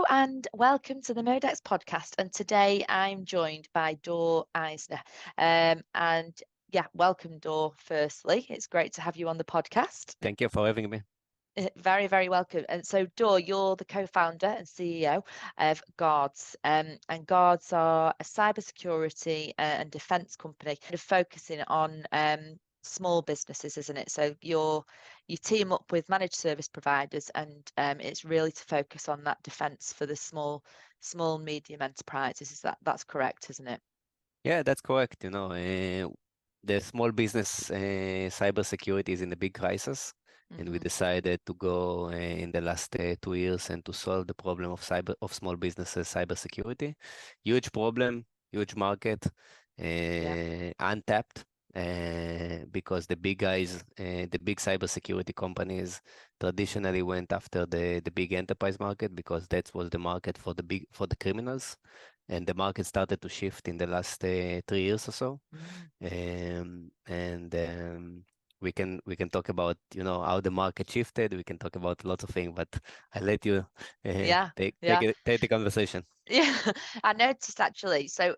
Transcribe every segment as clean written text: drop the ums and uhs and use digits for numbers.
and welcome to the ModeX podcast. And today I'm joined by Dor Eisner. And yeah, welcome, Dor, firstly. It's great to have you on the podcast. Thank you for having me. Very, very welcome. And so, Dor, you're the co-founder and CEO of Guardz. And Guardz are a cybersecurity and defense company kind of focusing on small businesses, isn't it? So you team up with managed service providers, and it's really to focus on that defense for the small medium enterprises. That's correct, isn't it? Yeah, that's correct. The small business cybersecurity is in a big crisis, and we decided to go in the last 2 years and to solve the problem of small businesses cybersecurity. Huge problem, huge market, untapped. Because the big guys, the big cybersecurity companies traditionally went after the big enterprise market because that was the market for the criminals, and the market started to shift in the last 3 years or so. We can talk about how the market shifted. We can talk about lots of things, but I'll let you take the conversation. Yeah, I noticed actually. So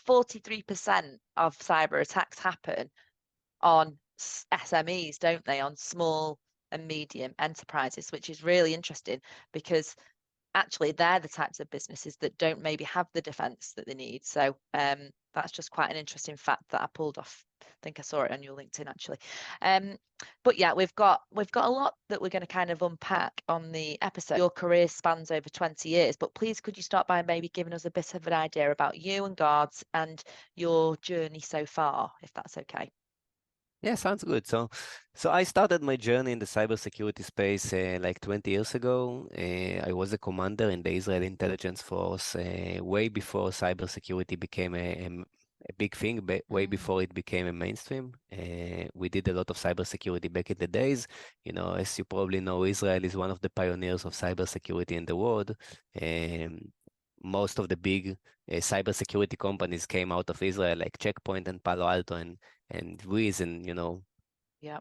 43% of cyber attacks happen on SMEs, don't they? On small and medium enterprises, which is really interesting because actually they're the types of businesses that don't maybe have the defense that they need. So that's just quite an interesting fact that I pulled off. I think I saw it on your LinkedIn actually. But yeah, we've got a lot that we're going to kind of unpack on the episode. Your career spans over 20 years, but please could you start by maybe giving us a bit of an idea about you and Guardz and your journey so far, if that's okay. Yeah, sounds good. So I started my journey in the cybersecurity space like 20 years ago. I was a commander in the Israeli intelligence force way before cybersecurity became a big thing, way before it became a mainstream. We did a lot of cybersecurity back in the days. As you probably know, Israel is one of the pioneers of cybersecurity in the world. Most of the big cybersecurity companies came out of Israel, like Check Point and Palo Alto and Wiz, and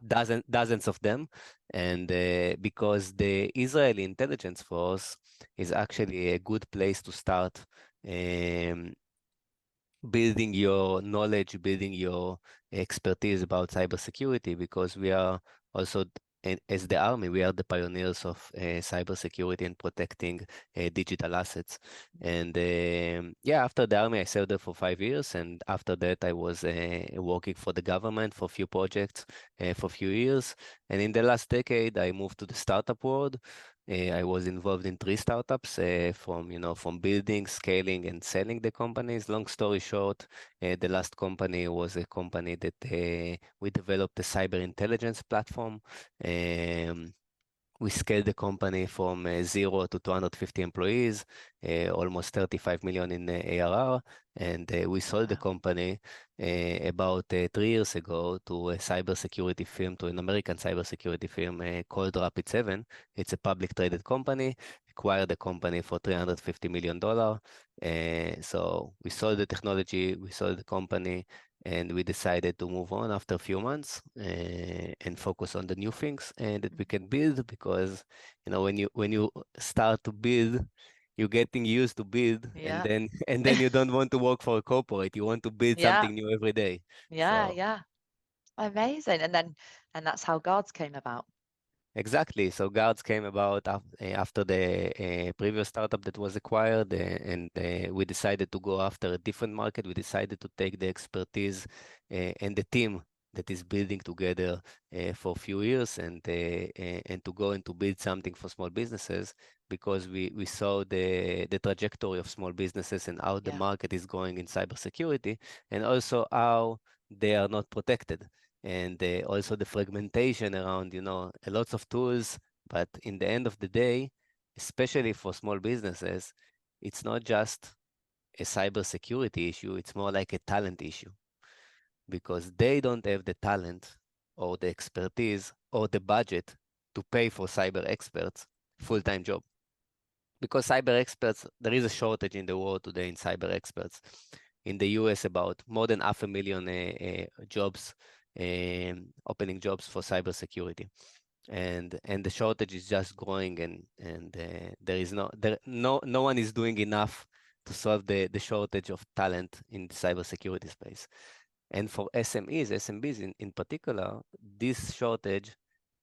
dozens of them. And because the Israeli intelligence force is actually a good place to start building your knowledge, building your expertise about cybersecurity, because we are also, as the army, we are the pioneers of cybersecurity and protecting digital assets. And after the army, I served there for 5 years. And after that, I was working for the government for a few projects for a few years. And in the last decade, I moved to the startup world. I was involved in 3 startups from building, scaling, and selling the companies. Long story short, the last company was a company that we developed a cyber intelligence platform. We scaled the company from 0 to 250 employees, almost 35 million in ARR, and we sold the company about 3 years ago to a cybersecurity firm, to an American cybersecurity firm called Rapid7. It's a public traded company. Acquired the company for $350 million. So we sold the technology, we sold the company, and we decided to move on after a few months and focus on the new things that we can build, because when you start to build, you're getting used to build, and then you don't want to work for a corporate. You want to build something new every day. Yeah. Amazing. And that's how Guardz came about. Exactly. So Guardz came about after the previous startup that was acquired, and we decided to go after a different market. We decided to take the expertise and the team that is building together for a few years, and to go and to build something for small businesses, because we saw the trajectory of small businesses and how the market is going in cybersecurity, and also how they are not protected. And also the fragmentation around, lots of tools. But in the end of the day, especially for small businesses, it's not just a cybersecurity issue, it's more like a talent issue, because they don't have the talent or the expertise or the budget to pay for cyber experts full-time job. Because cyber experts, there is a shortage in the world today in cyber experts. In the US, about more than 500,000 jobs, opening jobs for cybersecurity. and the shortage is just growing, and there is no one is doing enough to solve the shortage of talent in the cybersecurity space. And for SMBs in particular, this shortage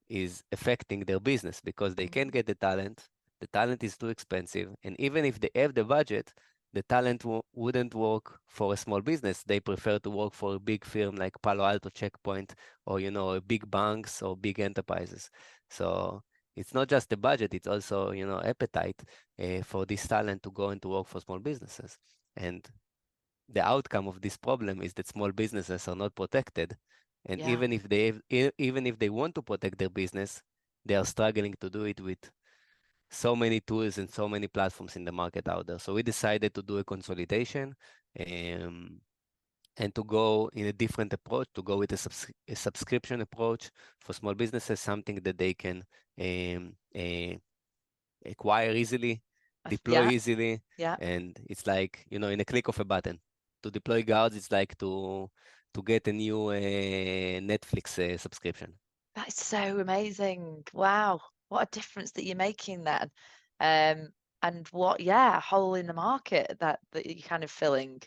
is affecting their business because they can't Mhm. get the talent. The talent is too expensive, and even if they have the budget, the talent wouldn't work for a small business. They prefer to work for a big firm like Palo Alto, Checkpoint, or big banks or big enterprises. So it's not just the budget; it's also appetite for this talent to go and to work for small businesses. And the outcome of this problem is that small businesses are not protected, and Yeah. even if they want to protect their business, they are struggling to do it with so many tools and so many platforms in the market out there. So we decided to do a consolidation, um, and to go in a different approach, to go with a subscription approach for small businesses, something that they can acquire easily, deploy Yeah. easily, Yeah. and it's like, in a click of a button. To deploy Guards, it's like to get a new Netflix subscription. That is so amazing. Wow. What a difference that you're making then. And what, yeah, a hole in the market that you're kind of filling.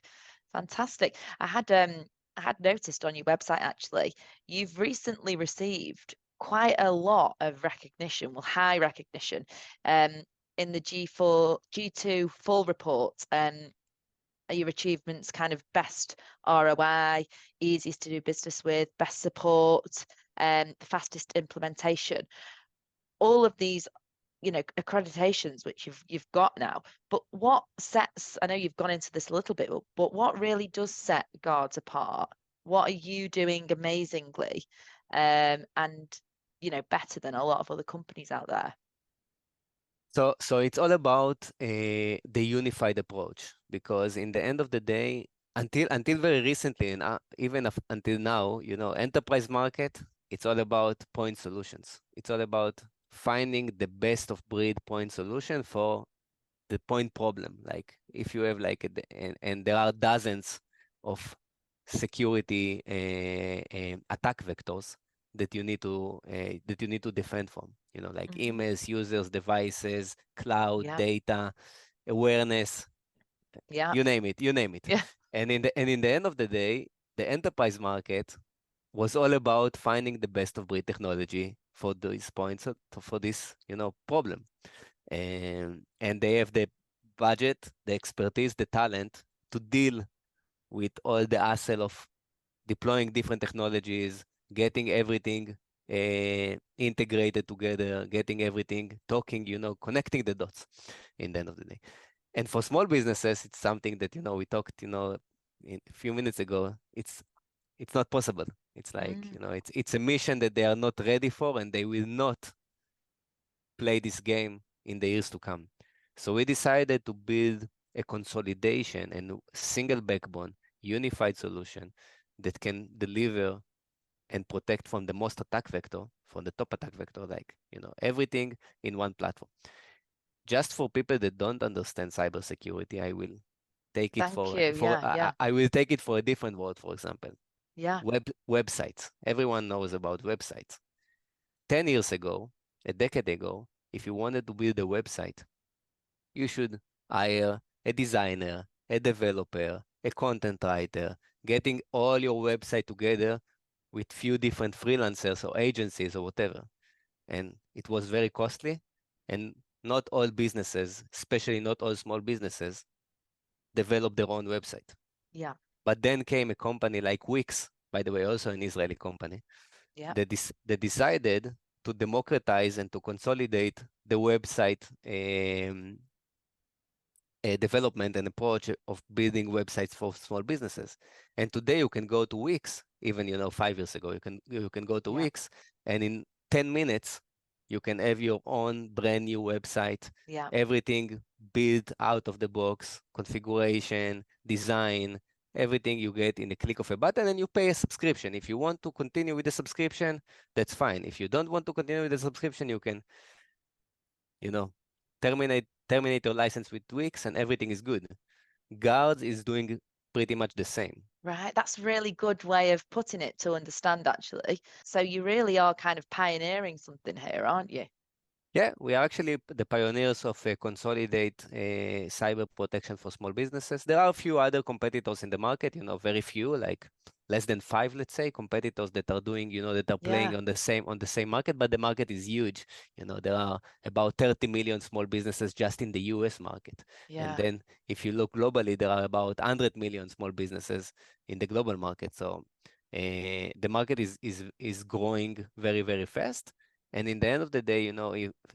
Fantastic. I had noticed on your website actually, you've recently received quite a lot of recognition, well, high recognition, um, in the G2 full report. Are your achievements kind of best ROI, easiest to do business with, best support, the fastest implementation, all of these, accreditations which you've got now. But what sets, I know you've gone into this a little bit, but what really does set Guardz apart? What are you doing amazingly, and better than a lot of other companies out there? So it's all about the unified approach, because in the end of the day, until very recently, and even until now, enterprise market, it's all about point solutions. It's all about finding the best of breed point solution for the point problem. Like if you have like and there are dozens of security attack vectors that you need to defend from. Like Hmm. emails, users, devices, cloud, Yeah. data, awareness, Yeah. you name it, you name it. Yeah. And in the end of the day, the enterprise market was all about finding the best of breed technology for these points, for this problem, and they have the budget, the expertise, the talent to deal with all the hassle of deploying different technologies, getting everything integrated together, getting everything talking, connecting the dots in the end of the day. And for small businesses, it's something that, we talked, a few minutes ago. It's not possible. It's like, Mm. it's a mission that they are not ready for, and they will not play this game in the years to come. So we decided to build a consolidation and single backbone, unified solution that can deliver and protect from the most attack vector, from the top attack vector, like, everything in one platform. Just for people that don't understand cybersecurity, I will take it Thank for you. for Yeah. I, Yeah. I will take it for a different word. For example, Yeah. websites. Everyone knows about websites. 10 years ago, a decade ago, if you wanted to build a website, you should hire a designer, a developer, a content writer, getting all your website together with few different freelancers or agencies or whatever. And it was very costly. And not all businesses, especially not all small businesses, develop their own website. Yeah. But then came a company like Wix, by the way, also an Israeli company, Yeah. that decided to democratize and to consolidate the website development and approach of building websites for small businesses. And today you can go to Wix, even 5 years ago, you can go to Yeah. Wix, and in 10 minutes you can have your own brand new website, Yeah. everything built out of the box, configuration, design, everything you get in the click of a button, and you pay a subscription. If you want to continue with the subscription, that's fine. If you don't want to continue with the subscription, you can, you know, terminate your license with Wix, and everything is good. Guards is doing pretty much the same. Right, that's a really good way of putting it to understand, actually. So you really are kind of pioneering something here, aren't you? Yeah, we are actually the pioneers of consolidate cyber protection for small businesses. There are a few other competitors in the market, very few, like less than five, let's say, competitors that are doing, that are Yeah, playing on the same market, but the market is huge. There are about 30 million small businesses just in the US market. And yeah. then if you look globally, there are about 100 million small businesses in the global market. So the market is growing very, very fast. And in the end of the day,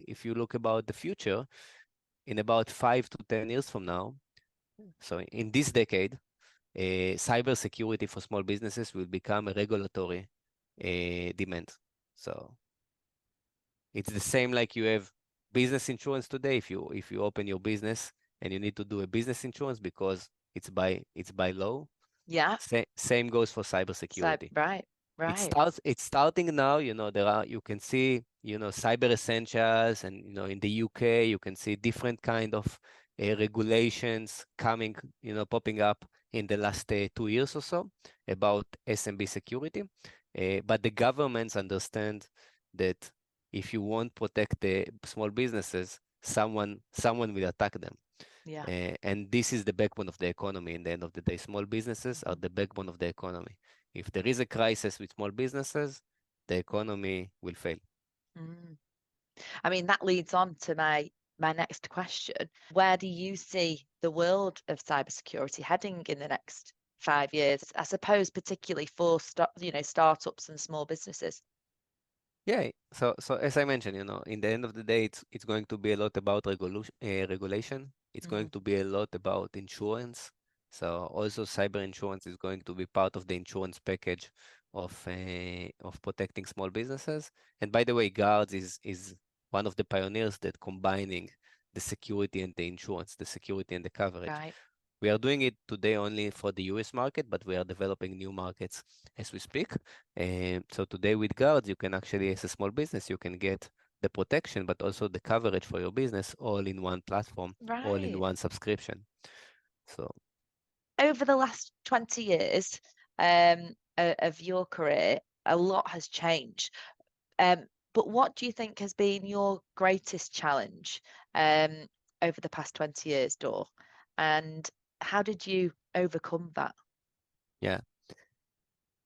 if you look about the future, in about 5 to 10 years from now, so in this decade, cybersecurity for small businesses will become a regulatory demand. So it's the same like you have business insurance today. If you open your business and you need to do a business insurance because it's by law, Yeah. same goes for So, cybersecurity. right, It right. starts, it's starting now, you can see, cyber essentials, and, in the UK, you can see different kind of regulations coming, popping up in the last 2 years or so about SMB security. But the governments understand that if you won't protect the small businesses, someone will attack them. Yeah. And this is the backbone of the economy. In the end of the day, small businesses are Mhm. the backbone of the economy. If there is a crisis with small businesses, the economy will fail. Mm. I mean, that leads on to my next question. Where do you see the world of cybersecurity heading in the next 5 years? I suppose particularly for startups and small businesses. Yeah. So as I mentioned, in the end of the day, it's going to be a lot about regulation. It's going Mhm. to be a lot about insurance. So also cyber insurance is going to be part of the insurance package of protecting small businesses. And by the way, Guards is one of the pioneers that combining the security and the insurance, the security and the coverage. Right. We are doing it today only for the US market, but we are developing new markets as we speak. And so today with Guards, you can actually, as a small business, you can get the protection, but also the coverage for your business all in one platform, all in Right. one subscription. So Over the last 20 years of your career, a lot has changed. Um, but what do you think has been your greatest challenge um, over the past 20 years, Dor? And how did you overcome that? yeah,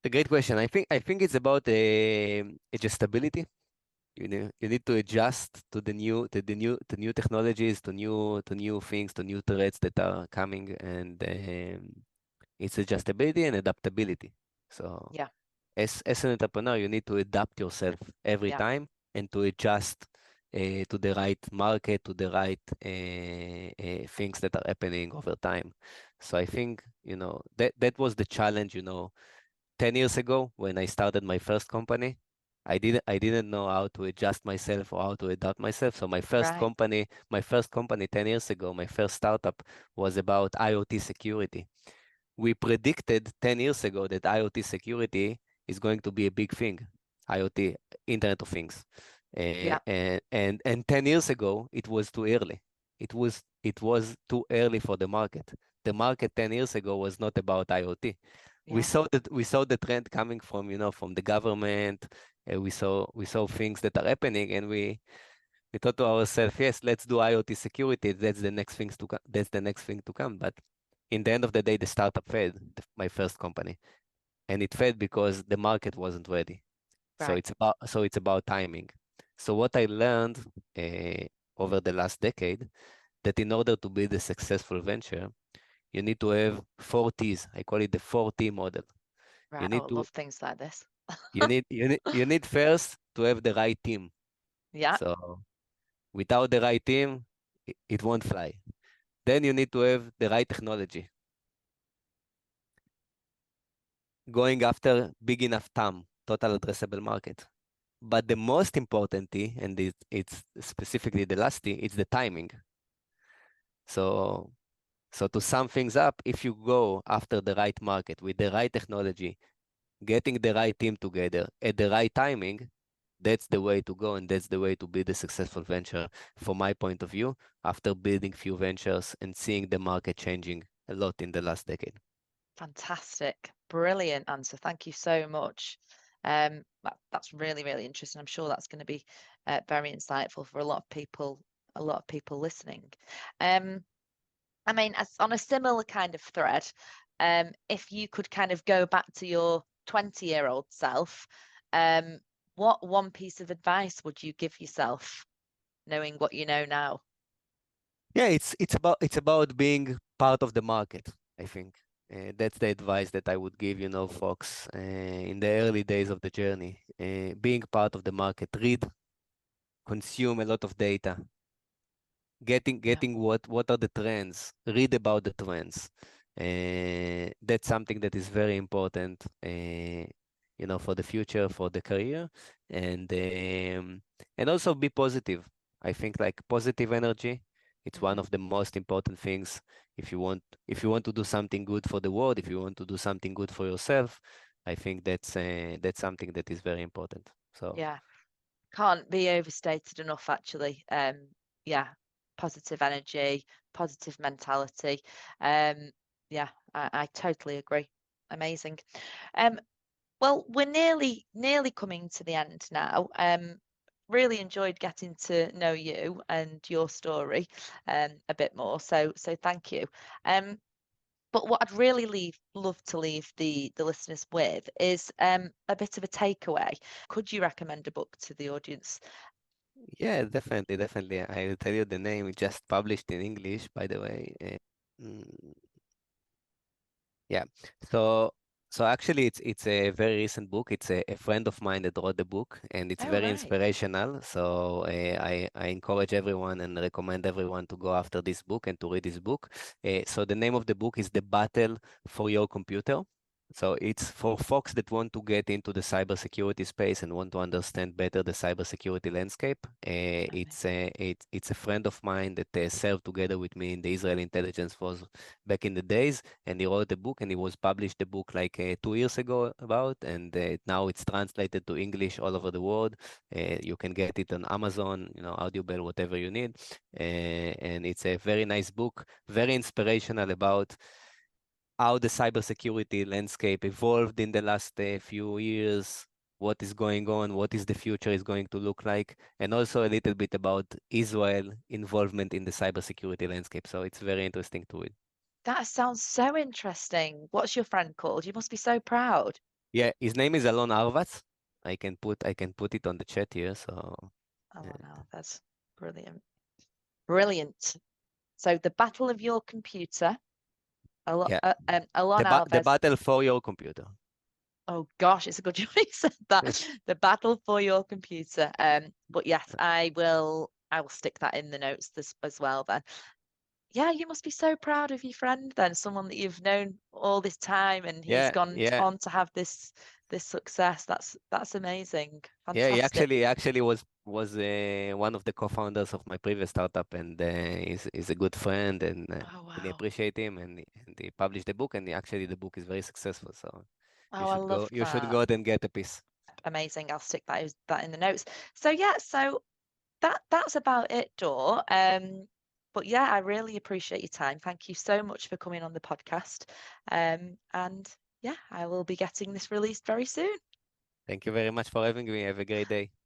a great question. I think it's about adjustability. You need to adjust to new technologies, to new things, to new threats that are coming, and it's adjustability and adaptability. So Yeah, as an entrepreneur, you need to adapt yourself every yeah, time and to adjust to the right market, to the right things that are happening over time. So I think, that was the challenge, 10 years ago when I started my first company. I didn't know how to adjust myself or how to adapt myself. So right. my first company 10 years ago, my first startup was about IoT security. We predicted 10 years ago that IoT security is going to be a big thing, IoT, Internet of Things. Yeah, And 10 years ago, it was too early. It was too early for the market. The market 10 years ago was not about IoT. We yeah, saw that we saw the trend coming from the government. We saw things that are happening, and we thought to ourselves, yes, let's do IoT security. That's the next things to come. That's the next thing to come. But in the end of the day, the startup failed, my first company, and it failed because the market wasn't ready. So right, it's about timing. So what I learned over the last decade, that in order to build a successful venture, you need to have 4 T's. I call it the 4T model. right. You Oh, need I to love things like this. you need first to have the right team. Yeah, So without the right team, it won't fly. Then you need to have the right technology, going after big enough TAM, total addressable market. But the most important T, and it's specifically the last T, it's the timing. So, so to sum things up, if you go after the right market with the right technology, getting the right team together at the right timing, that's the way to go, and that's the way to build a successful venture, from my point of view, after building few ventures and seeing the market changing a lot in the last decade. Fantastic. Brilliant answer. Thank you so much. That's really, really interesting. I'm sure that's going to be very insightful for a lot of people listening. I mean, as on a similar kind of thread, if you could kind of go back to your 20-year-old self, what one piece of advice would you give yourself, knowing what you know now? Yeah, it's about being part of the market, I think. That's the advice that I would give, folks, in the early days of the journey. Being part of the market, read, consume a lot of data, getting Yeah. getting what are the trends, read about the trends. That's something that is very important, for the future, for the career, and also be positive. I think like positive energy, it's one Hmm. of the most important things if you want to do something good for the world, if you want to do something good for yourself. I think that's something that is very important. So Yeah. Can't be overstated enough, actually. Yeah, positive energy, positive mentality. Um, yeah, I totally agree. Amazing. Um, well, we're nearly coming to the end now. Really enjoyed getting to know you and your story a bit more. So thank you. But what I'd really love to leave the listeners with is a bit of a takeaway. Could you recommend a book to the audience? yeah, definitely. I will tell you the name. It just published in English, by the way. Mm, yeah. So so actually, it's a very recent book. It's a friend of mine that wrote the book, and it's Oh, very right. inspirational. So I encourage everyone and recommend everyone to go after this book and to read this book. So the name of the book is The Battle for Your Computer. So it's for folks that want to get into the cybersecurity space and want to understand better the cybersecurity landscape. It's a friend of mine that served together with me in the Israel intelligence force back in the days, and he wrote a book, and he was published the book like 2 years ago about, and now it's translated to English all over the world. You can get it on Amazon, Audible, whatever you need, and it's a very nice book, very inspirational about how the cybersecurity landscape evolved in the last few years, what is going on, what is the future is going to look like, and also a little bit about Israel involvement in the cybersecurity landscape. So it's very interesting to read. That sounds so interesting. What's your friend called? You must be so proud. Yeah, his name is Alon Arvatz. I can put it on the chat here. So Oh, no, that's brilliant. Brilliant. So the Battle of Your Computer, yeah, Alon the Alves. battle for your computer. Oh gosh, it's a good job he said that. The Battle for Your Computer. But yes, I will stick that in the notes as well then. Yeah, you must be so proud of your friend then, someone that you've known all this time and he's Yeah, gone yeah, on to have this success. That's amazing. yeah. He Fantastic. actually was one of the co-founders of my previous startup, and he's a good friend, and Oh really wow. appreciate him. And he published the book, and actually the book is very successful. So you Oh, I should go love you should that. go out and get a piece. Amazing. I'll stick that in the notes. So yeah, so that's about it, Dor. But yeah, I really appreciate your time. Thank you so much for coming on the podcast. And yeah, I will be getting this released very soon. Thank you very much for having me. Have a great day.